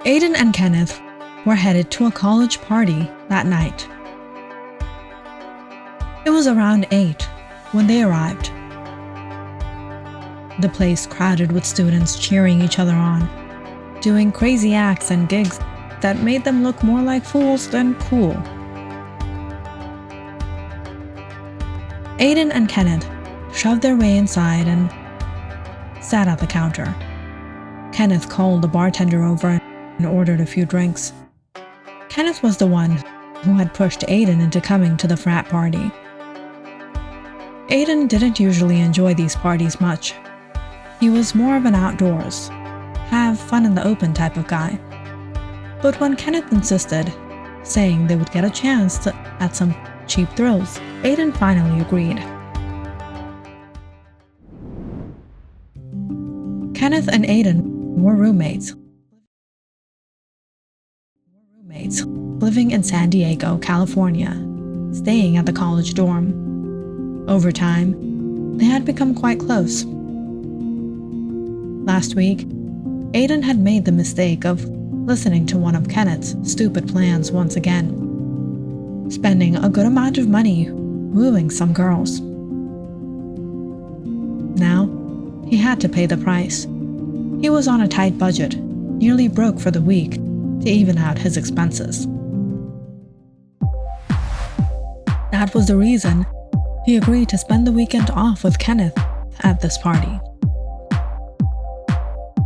Aiden and Kenneth were headed to a college party that night. It was around 8 when they arrived. The place crowded with students cheering each other on, doing crazy acts and gigs that made them look more like fools than cool. Aiden and Kenneth shoved their way inside and sat at the counter. Kenneth called the bartender over and ordered a few drinks. Kenneth was the one who had pushed Aiden into coming to the frat party. Aiden didn't usually enjoy these parties much. He was more of an outdoors, have fun in the open type of guy. But when Kenneth insisted, saying they would get a chance at some cheap thrills, Aiden finally agreed. Kenneth and Aiden were roommates, living in San Diego, California, staying at the college dorm. Over time, they had become quite close. Last week, Aiden had made the mistake of listening to one of Kenneth's stupid plans once again, spending a good amount of money wooing some girls. Now, he had to pay the price. He was on a tight budget, nearly broke for the week, to even out his expenses. That was the reason he agreed to spend the weekend off with Kenneth at this party.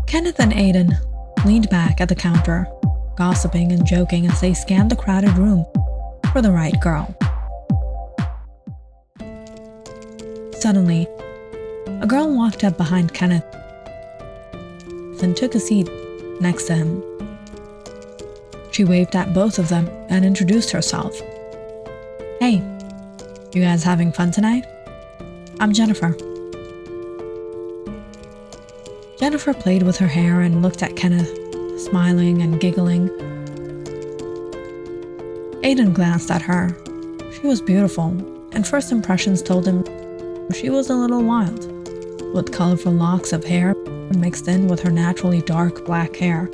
Kenneth and Aiden leaned back at the counter, gossiping and joking as they scanned the crowded room for the right girl. Suddenly, a girl walked up behind Kenneth and took a seat next to him. She waved at both of them and introduced herself. "Hey, you guys having fun tonight? I'm Jennifer." Jennifer played with her hair and looked at Kenneth, smiling and giggling. Aiden glanced at her. She was beautiful, and first impressions told him she was a little wild, with colorful locks of hair mixed in with her naturally dark black hair.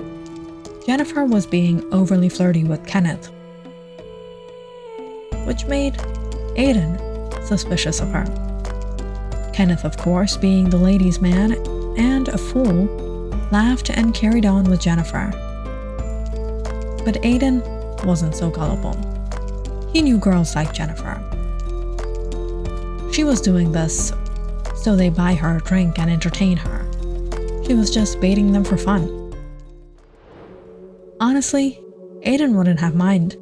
Jennifer was being overly flirty with Kenneth, which made Aiden suspicious of her. Kenneth, of course, being the ladies' man and a fool, laughed and carried on with Jennifer. But Aiden wasn't so gullible. He knew girls like Jennifer. She was doing this so they buy her a drink and entertain her. She was just baiting them for fun. Honestly, Aiden wouldn't have minded,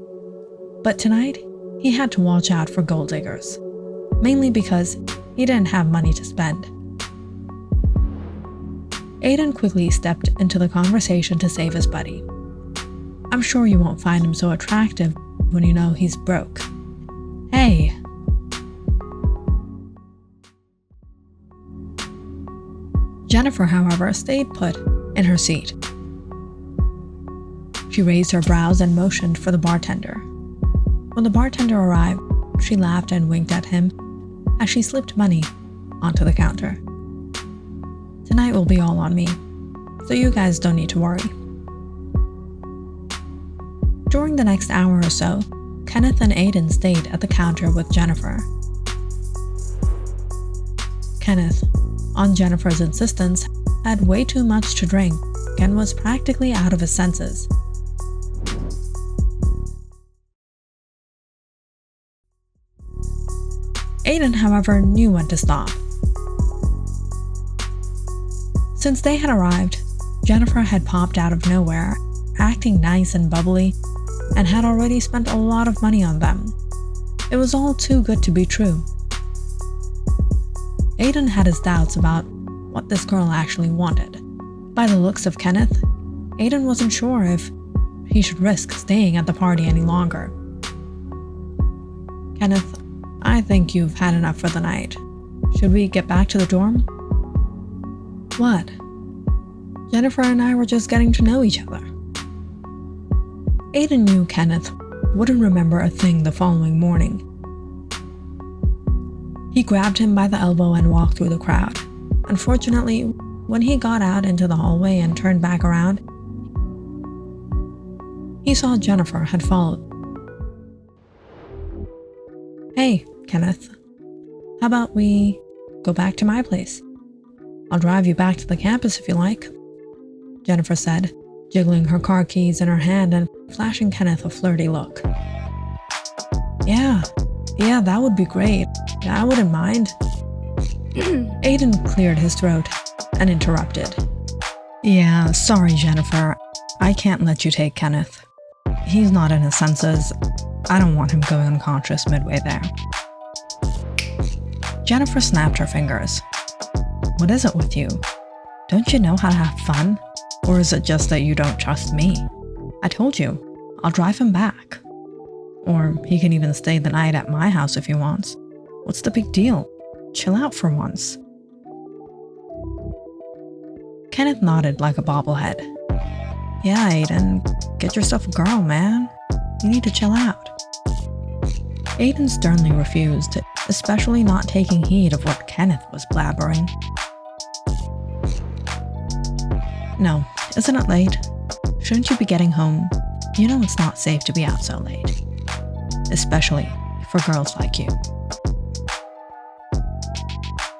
but tonight he had to watch out for gold diggers, mainly because he didn't have money to spend. Aiden quickly stepped into the conversation to save his buddy. "I'm sure you won't find him so attractive when you know he's broke. Hey." Jennifer, however, stayed put in her seat. She raised her brows and motioned for the bartender. When the bartender arrived, she laughed and winked at him as she slipped money onto the counter. "Tonight will be all on me, so you guys don't need to worry." During the next hour or so, Kenneth and Aiden stayed at the counter with Jennifer. Kenneth, on Jennifer's insistence, had way too much to drink and was practically out of his senses. Aiden, however, knew when to stop. Since they had arrived, Jennifer had popped out of nowhere, acting nice and bubbly, and had already spent a lot of money on them. It was all too good to be true. Aiden had his doubts about what this girl actually wanted. By the looks of Kenneth, Aiden wasn't sure if he should risk staying at the party any longer. "Kenneth, I think you've had enough for the night. Should we get back to the dorm?" "What? Jennifer and I were just getting to know each other." Aiden knew Kenneth wouldn't remember a thing the following morning. He grabbed him by the elbow and walked through the crowd. Unfortunately, when he got out into the hallway and turned back around, he saw Jennifer had followed. "Hey, Kenneth, how about we go back to my place? I'll drive you back to the campus if you like," Jennifer said, jiggling her car keys in her hand and flashing Kenneth a flirty look. Yeah, that would be great. I wouldn't mind." Aiden cleared his throat and interrupted. "Yeah, sorry, Jennifer. I can't let you take Kenneth. He's not in his senses. I don't want him going unconscious midway there." Jennifer snapped her fingers. "What is it with you? Don't you know how to have fun? Or is it just that you don't trust me? I told you, I'll drive him back. Or he can even stay the night at my house if he wants. What's the big deal? Chill out for once." Kenneth nodded like a bobblehead. "Yeah, Aiden, get yourself a girl, man. You need to chill out." Aiden sternly refused, especially not taking heed of what Kenneth was blabbering. "No, isn't it late? Shouldn't you be getting home? You know it's not safe to be out so late. Especially for girls like you."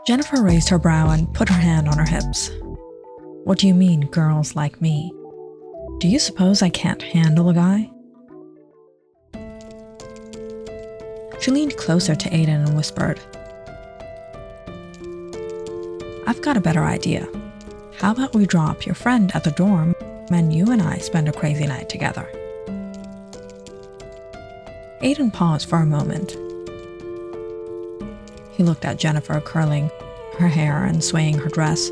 Jennifer raised her brow and put her hand on her hips. "What do you mean, girls like me? Do you suppose I can't handle a guy?" She leaned closer to Aiden and whispered, "I've got a better idea. How about we drop your friend at the dorm and you and I spend a crazy night together?" Aiden paused for a moment. He looked at Jennifer curling her hair and swaying her dress.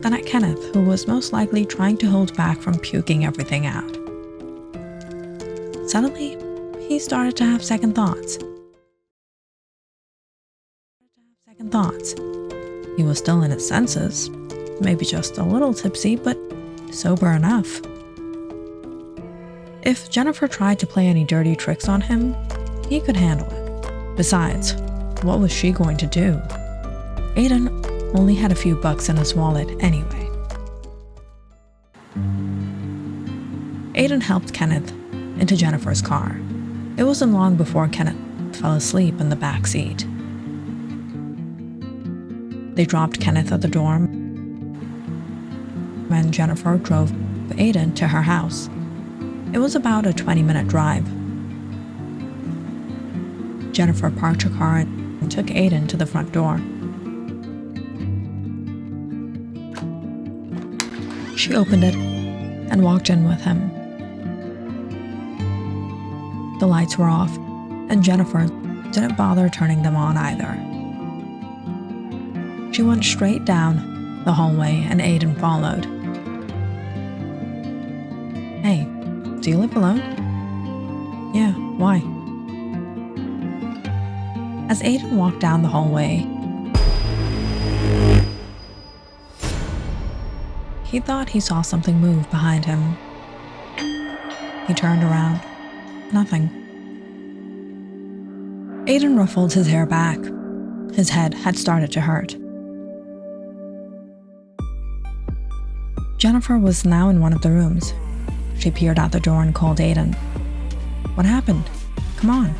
Then at Kenneth, who was most likely trying to hold back from puking everything out. Suddenly, he started to have second thoughts. He was still in his senses, maybe just a little tipsy, but sober enough. If Jennifer tried to play any dirty tricks on him, he could handle it. Besides, what was she going to do? Aiden only had a few bucks in his wallet anyway. Aiden helped Kenneth into Jennifer's car. It wasn't long before Kenneth fell asleep in the back seat. They dropped Kenneth at the dorm, and Jennifer drove Aiden to her house. It was about a 20-minute drive. Jennifer parked her car and took Aiden to the front door. She opened it and walked in with him. The lights were off, and Jennifer didn't bother turning them on either. She went straight down the hallway and Aiden followed. "Hey, do you live alone?" "Yeah, why?" As Aiden walked down the hallway, he thought he saw something move behind him. He turned around. Nothing. Aiden ruffled his hair back. His head had started to hurt. Jennifer was now in one of the rooms. She peered out the door and called Aiden. "What happened? Come on."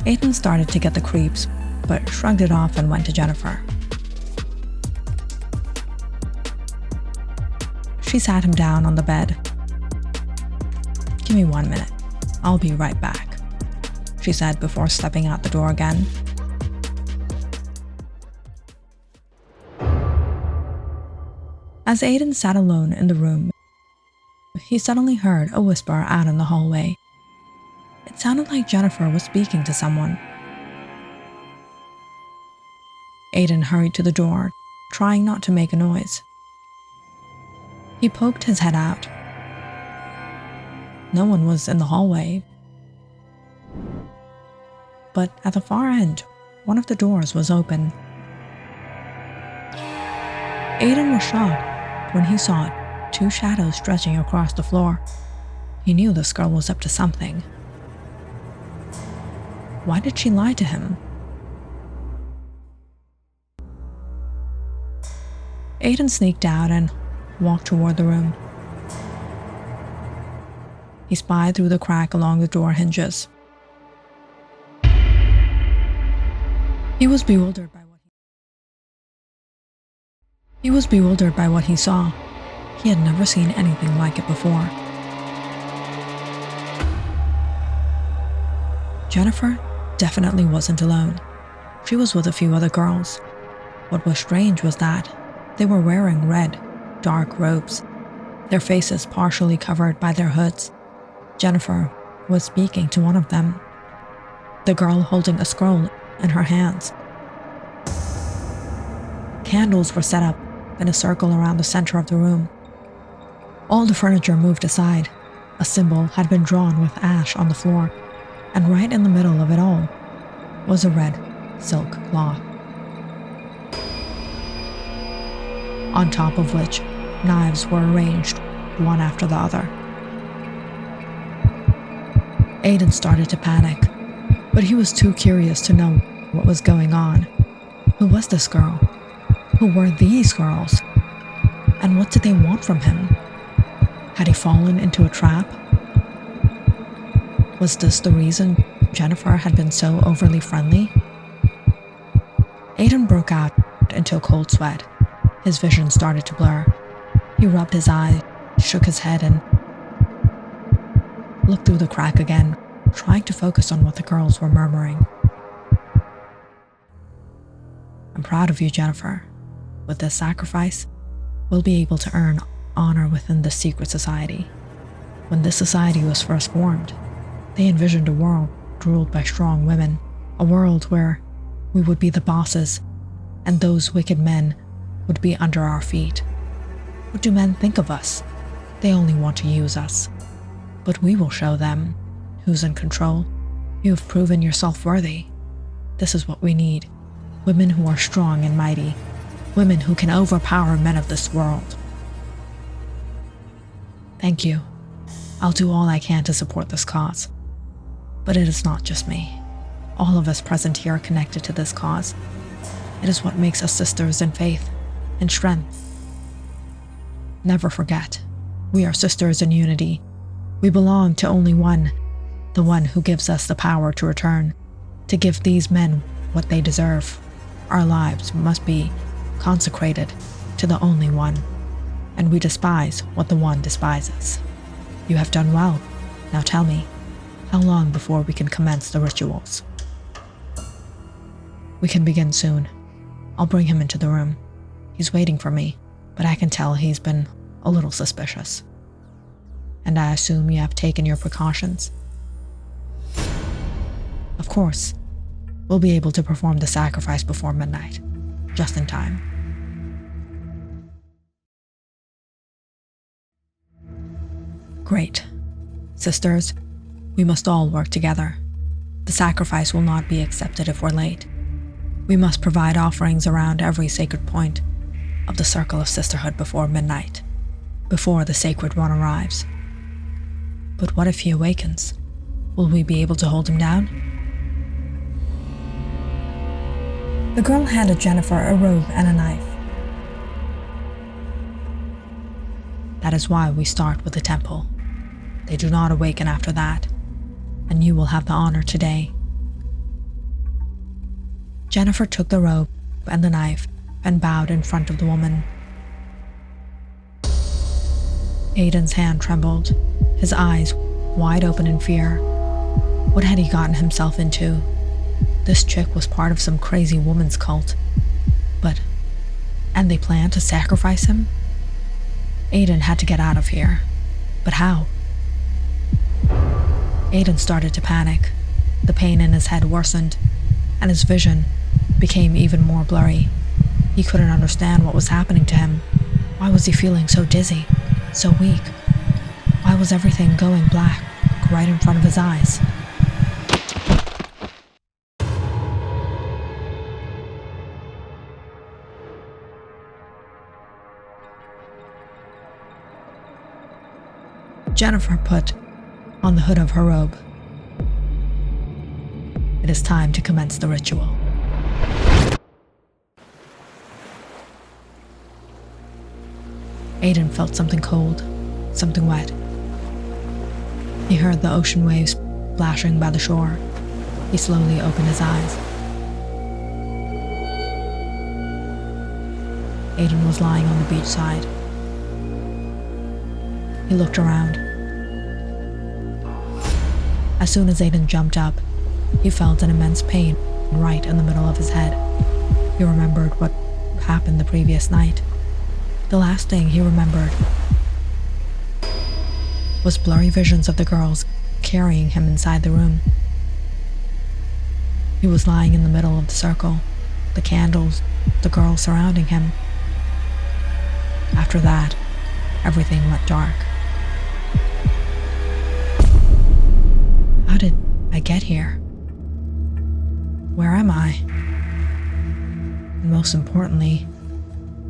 Aiden started to get the creeps, but shrugged it off and went to Jennifer. She sat him down on the bed. "Give me 1 minute. I'll be right back," she said before stepping out the door again. As Aiden sat alone in the room, he suddenly heard a whisper out in the hallway. It sounded like Jennifer was speaking to someone. Aiden hurried to the door, trying not to make a noise. He poked his head out. No one was in the hallway. But at the far end, one of the doors was open. Aiden was shocked when he saw two shadows stretching across the floor. He knew this girl was up to something. Why did she lie to him? Aiden sneaked out and walked toward the room. he spied through the crack along the door hinges. He was bewildered by what he saw. He had never seen anything like it before. Jennifer definitely wasn't alone. She was with a few other girls. What was strange was that they were wearing red, dark robes, their faces partially covered by their hoods. Jennifer was speaking to one of them, the girl holding a scroll in her hands. Candles were set up in a circle around the center of the room. All the furniture moved aside. A symbol had been drawn with ash on the floor, and right in the middle of it all was a red silk cloth, on top of which knives were arranged one after the other. Aiden started to panic, but he was too curious to know what was going on. Who was this girl? Who were these girls? And what did they want from him? Had he fallen into a trap? Was this the reason Jennifer had been so overly friendly? Aiden broke out into a cold sweat. His vision started to blur. He rubbed his eyes, shook his head, and looked through the crack again, trying to focus on what the girls were murmuring. "I'm proud of you, Jennifer. With this sacrifice, we'll be able to earn honor within the secret society. When this society was first formed, they envisioned a world ruled by strong women, a world where we would be the bosses, and those wicked men would be under our feet. What do men think of us? They only want to use us. But we will show them who's in control. You have proven yourself worthy. This is what we need. Women who are strong and mighty. Women who can overpower men of this world. Thank you. I'll do all I can to support this cause. But it is not just me. All of us present here are connected to this cause. It is what makes us sisters in faith and strength. Never forget, we are sisters in unity. We belong to only one, the one who gives us the power to return, to give these men what they deserve. Our lives must be consecrated to the only one, and we despise what the one despises. You have done well. Now tell me, how long before we can commence the rituals?" "We can begin soon. I'll bring him into the room. He's waiting for me, but I can tell he's been a little suspicious. And I assume you have taken your precautions?" "Of course. We'll be able to perform the sacrifice before midnight, just in time." "Great. Sisters, we must all work together. The sacrifice will not be accepted if we're late. We must provide offerings around every sacred point of the circle of sisterhood before midnight, before the sacred one arrives. But what if he awakens? Will we be able to hold him down?" The girl handed Jennifer a robe and a knife. "That is why we start with the temple. They do not awaken after that, and you will have the honor today." Jennifer took the robe and the knife and bowed in front of the woman. Aiden's hand trembled, his eyes wide open in fear. What had he gotten himself into? This chick was part of some crazy woman's cult. And they planned to sacrifice him? Aiden had to get out of here. But how? Aiden started to panic. The pain in his head worsened, and his vision became even more blurry. He couldn't understand what was happening to him. Why was he feeling so dizzy, so weak? Why was everything going black right in front of his eyes? Jennifer put on the hood of her robe. It is time to commence the ritual. Aiden felt something cold, something wet. He heard the ocean waves splashing by the shore. He slowly opened his eyes. Aiden was lying on the beach side. He looked around. As soon as Aiden jumped up, he felt an immense pain right in the middle of his head. He remembered what happened the previous night. The last thing he remembered was blurry visions of the girls carrying him inside the room. He was lying in the middle of the circle, the candles, the girls surrounding him. After that, everything went dark. How did I get here? Where am I? And most importantly,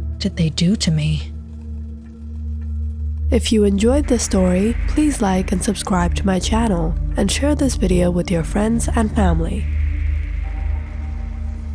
what did they do to me? If you enjoyed this story, please like and subscribe to my channel and share this video with your friends and family.